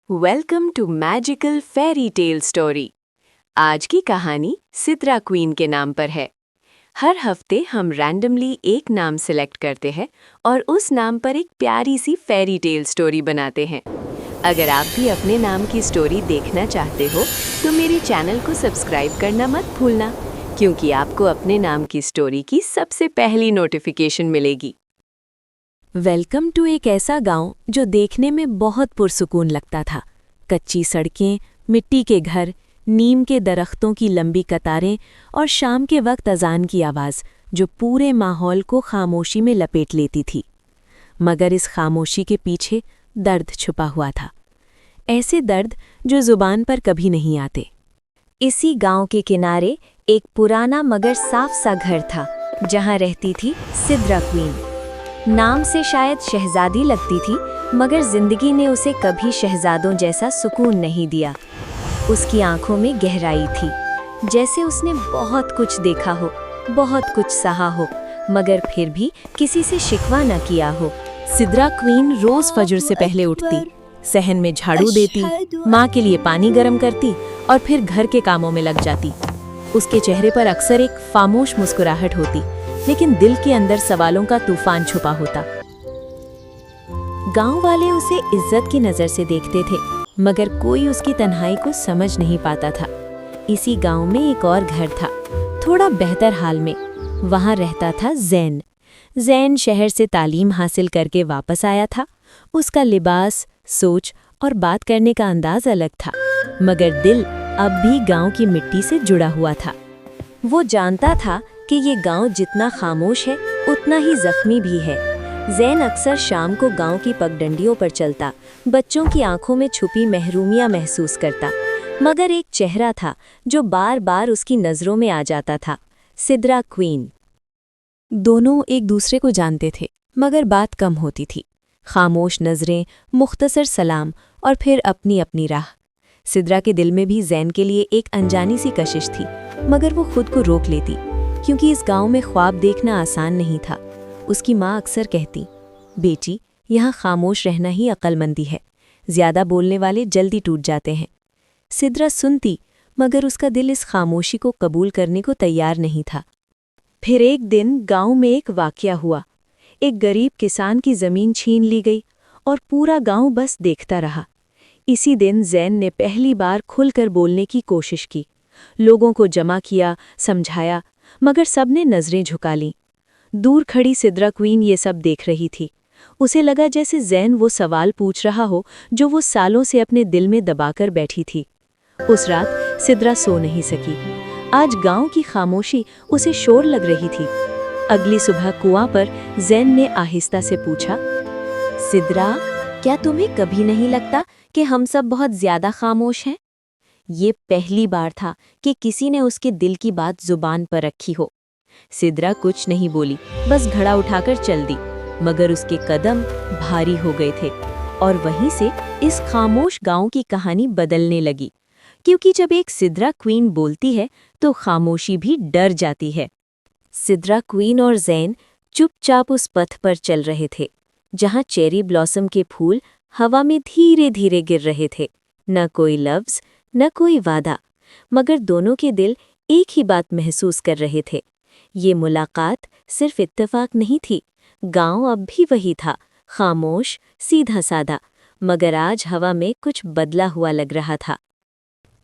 Welcome to magical fairy tale story. आज की कहानी सिद्रा क्वीन के नाम पर है। हर हफ्ते हम रैंडमली एक नाम सिलेक्ट करते हैं और उस नाम पर एक प्यारी सी फेरी टेल स्टोरी बनाते हैं। अगर आप भी अपने नाम की स्टोरी देखना चाहते हो तो मेरे चैनल को सब्सक्राइब करना मत भूलना, क्योंकि आपको अपने नाम की स्टोरी की सबसे पहली नोटिफिकेशन मिलेगी। वेलकम टू एक ऐसा गांव जो देखने में बहुत पुरसुकून लगता था। कच्ची सड़कें, मिट्टी के घर, नीम के दरख्तों की लंबी कतारें और शाम के वक्त अजान की आवाज़ जो पूरे माहौल को खामोशी में लपेट लेती थी। मगर इस खामोशी के पीछे दर्द छुपा हुआ था, ऐसे दर्द जो जुबान पर कभी नहीं आते। इसी गांव के किनारे एक पुराना मगर साफ सा घर था जहां रहती थी सिद्रा क्वीन। नाम से शायद शहजादी लगती थी, मगर जिंदगी ने उसे कभी शहजादों जैसा सुकून नहीं दिया। उसकी आंखों में गहराई थी, जैसे उसने बहुत कुछ देखा हो, बहुत कुछ सहा हो, मगर फिर भी किसी से शिकवा न किया हो। सिद्रा क्वीन रोज फजर से पहले उठती, सहन में झाड़ू देती, माँ के लिए पानी गर्म करती और फिर घर के कामों में लग जाती। उसके चेहरे पर अक्सर एक खामोश मुस्कुराहट होती, लेकिन दिल के अंदर सवालों का तूफान छुपा होता। गांव वाले उसे इज्जत की नजर से देखते थे, मगर कोई उसकी तन्हाई को समझ नहीं पाता था। इसी गांव में एक और घर था, थोड़ा बेहतर हाल में। वहां रहता था ज़ैन। ज़ैन शहर से तालीम हासिल करके वापस आया था। उसका लिबास, सोच और बात करने का अंदाज अलग था, मगर दिल अब भी गांव की मिट्टी से जुड़ा हुआ था। वो जानता था कि ये गांव जितना खामोश है उतना ही जख्मी भी है। ज़ैन अक्सर शाम को गांव की पगडंडियों पर चलता, बच्चों की आंखों में छुपी महरूमियां महसूस करता। मगर एक चेहरा था जो बार बार उसकी नज़रों में आ जाता था, सिद्रा क्वीन। दोनों एक दूसरे को जानते थे, मगर बात कम होती थी। खामोश नज़रें, मुख्तसर सलाम और फिर अपनी अपनी राह। सिद्रा के दिल में भी ज़ैन के लिए एक अनजानी सी कशिश थी, मगर वो खुद को रोक लेती, क्योंकि इस गांव में ख्वाब देखना आसान नहीं था। उसकी माँ अक्सर कहती, बेटी, यहाँ खामोश रहना ही अक्लमंदी है, ज़्यादा बोलने वाले जल्दी टूट जाते हैं। सिद्रा सुनती, मगर उसका दिल इस खामोशी को कबूल करने को तैयार नहीं था। फिर एक दिन गांव में एक वाक़या हुआ। एक गरीब किसान की ज़मीन छीन ली गई और पूरा गांव बस देखता रहा। इसी दिन ज़ैन ने पहली बार खुलकर बोलने की कोशिश की। लोगों को जमा किया, समझाया, मगर सबने नज़रें झुका लीं। दूर खड़ी सिद्रा क्वीन ये सब देख रही थी। उसे लगा जैसे ज़ैन वो सवाल पूछ रहा हो जो वो सालों से अपने दिल में दबाकर बैठी थी। उस रात सिद्रा सो नहीं सकी। आज गांव की खामोशी उसे शोर लग रही थी। अगली सुबह कुआं पर ज़ैन ने आहिस्ता से पूछा, सिद्रा, क्या तुम्हें कभी नहीं लगता कि हम सब बहुत ज़्यादा खामोश हैं? ये पहली बार था कि किसी ने उसके दिल की बात जुबान पर रखी हो। सिद्रा कुछ नहीं बोली, बस घड़ा उठाकर चल दी, मगर उसके कदम भारी हो गए थे। और वहीं से इस खामोश गांव की कहानी बदलने लगी, क्योंकि जब एक सिद्रा क्वीन बोलती है तो खामोशी भी डर जाती है। सिद्रा क्वीन और ज़ैन चुपचाप उस पथ पर चल रहे थे, जहां चेरी ब्लॉसम के फूल हवा में धीरे धीरे गिर रहे थे। न कोई लफ्ज़, न कोई वादा, मगर दोनों के दिल एक ही बात महसूस कर रहे थे। ये मुलाकात सिर्फ इत्तेफाक नहीं थी। गांव अब भी वही था, खामोश, सीधा साधा, मगर आज हवा में कुछ बदला हुआ लग रहा था।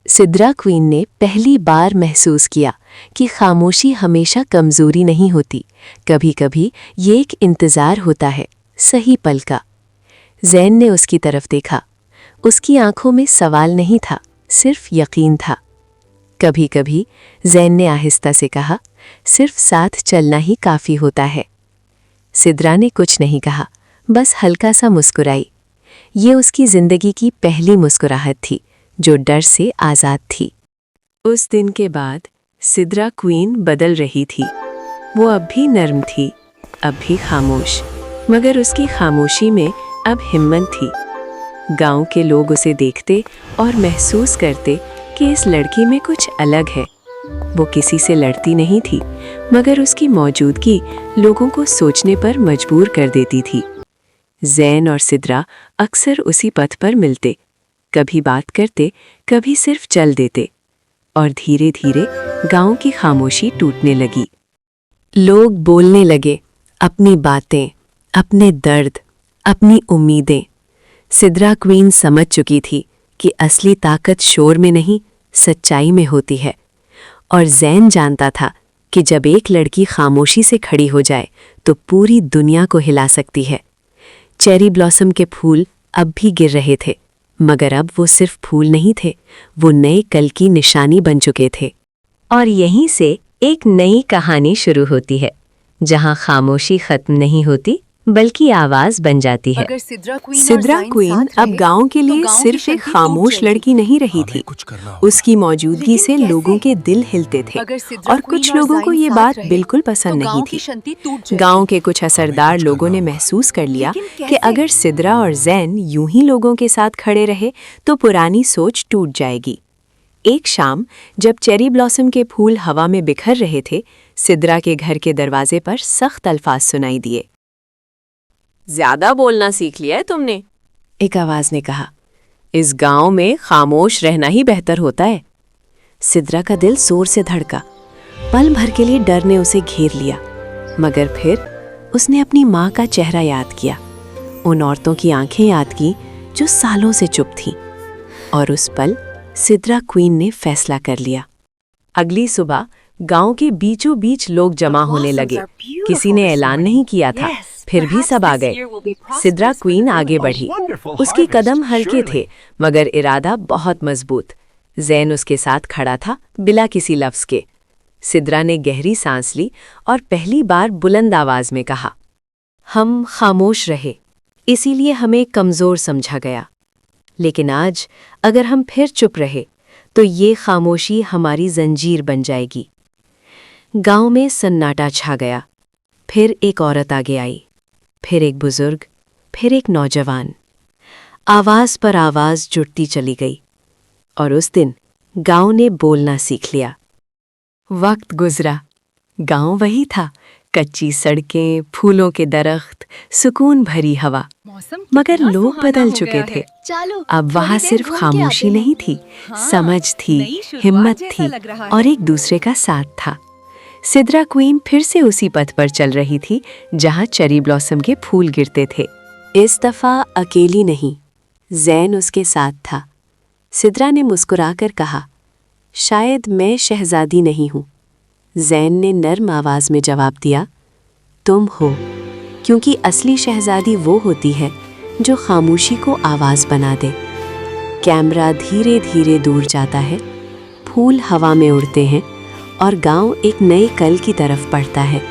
सिद्रा क्वीन ने पहली बार महसूस किया कि खामोशी हमेशा कमजोरी नहीं होती, कभी कभी ये एक इंतज़ार होता है, सही पल का। ज़ैन ने उसकी तरफ देखा। उसकी आंखों में सवाल नहीं था, सिर्फ यकीन था। कभी कभी ज़ैन ने आहिस्ता से कहा, सिर्फ साथ चलना ही काफ़ी होता है। सिद्रा ने कुछ नहीं कहा, बस हल्का सा मुस्कुराई। ये उसकी ज़िंदगी की पहली मुस्कुराहट थी, जो डर से आज़ाद थी। उस दिन के बाद सिद्रा क्वीन बदल रही थी। वो अब भी नर्म थी, अब भी खामोश, मगर उसकी खामोशी में अब हिम्मत थी। गांव के लोग उसे देखते और महसूस करते कि इस लड़की में कुछ अलग है। वो किसी से लड़ती नहीं थी, मगर उसकी मौजूदगी लोगों को सोचने पर मजबूर कर देती थी। ज़ैन और सिद्रा अक्सर उसी पथ पर मिलते, कभी बात करते, कभी सिर्फ चल देते। और धीरे धीरे गांव की खामोशी टूटने लगी। लोग बोलने लगे, अपनी बातें, अपने दर्द, अपनी उम्मीदें। सिद्रा क्वीन समझ चुकी थी कि असली ताकत शोर में नहीं, सच्चाई में होती है। और ज़ैन जानता था कि जब एक लड़की खामोशी से खड़ी हो जाए तो पूरी दुनिया को हिला सकती है। चेरी ब्लॉसम के फूल अब भी गिर रहे थे, मगर अब वो सिर्फ फूल नहीं थे, वो नए कल की निशानी बन चुके थे। और यहीं से एक नई कहानी शुरू होती है, जहां खामोशी खत्म नहीं होती बल्कि आवाज बन जाती है। सिद्रा क्वीन अब गांव के लिए सिर्फ एक खामोश लड़की नहीं रही थी। उसकी मौजूदगी से लोगों के दिल हिलते थे और कुछ लोगों को ये बात बिल्कुल पसंद नहीं थी। गांव के कुछ असरदार लोगों ने महसूस कर लिया कि अगर सिद्रा और ज़ैन यूं ही लोगों के साथ खड़े रहे तो पुरानी सोच टूट जाएगी। एक शाम जब चेरी ब्लॉसम के फूल हवा में बिखर रहे थे, सिद्रा के घर के दरवाजे पर सख्त अल्फाज सुनाई दिए। ज्यादा बोलना सीख लिया है तुमने, एक आवाज ने कहा। इस गांव में खामोश रहना ही बेहतर होता है। सिद्रा का दिल जोर से धड़का। पल भर के लिए डर ने उसे घेर लिया, मगर फिर उसने अपनी माँ का चेहरा याद किया, उन औरतों की आंखें याद की जो सालों से चुप थीं। और उस पल सिद्रा क्वीन ने फैसला कर लिया। अगली सुबह गांव के बीचों बीच लोग जमा होने लगे। किसी ने ऐलान नहीं किया था, फिर भी सब आ गए। सिद्रा क्वीन आगे बढ़ी। उसके कदम हल्के थे, मगर इरादा बहुत मजबूत। ज़ैन उसके साथ खड़ा था, बिना किसी लफ्ज़ के। सिद्रा ने गहरी सांस ली और पहली बार बुलंद आवाज में कहा, हम खामोश रहे, इसीलिए हमें कमज़ोर समझा गया। लेकिन आज अगर हम फिर चुप रहे तो ये खामोशी हमारी जंजीर बन जाएगी। गांव में सन्नाटा छा गया। फिर एक औरत आगे आई, फिर एक बुजुर्ग, फिर एक नौजवान। आवाज पर आवाज जुड़ती चली गई और उस दिन गांव ने बोलना सीख लिया। वक्त गुजरा, गांव वही था, कच्ची सड़कें, फूलों के दरख्त, सुकून भरी हवा। मगर लोग बदल चुके थे। अब वहां सिर्फ खामोशी नहीं थी, समझ थी, हिम्मत थी और एक दूसरे का साथ था। सिद्रा क्वीन फिर से उसी पथ पर चल रही थी जहां चेरी ब्लॉसम के फूल गिरते थे। इस दफा अकेली नहीं, ज़ैन उसके साथ था। सिद्रा ने मुस्कुराकर कहा, शायद मैं शहजादी नहीं हूँ। ज़ैन ने नर्म आवाज में जवाब दिया, तुम हो, क्योंकि असली शहजादी वो होती है जो खामोशी को आवाज बना दे। कैमरा धीरे धीरे दूर जाता है, फूल हवा में उड़ते हैं और गांव एक नए कल की तरफ बढ़ता है।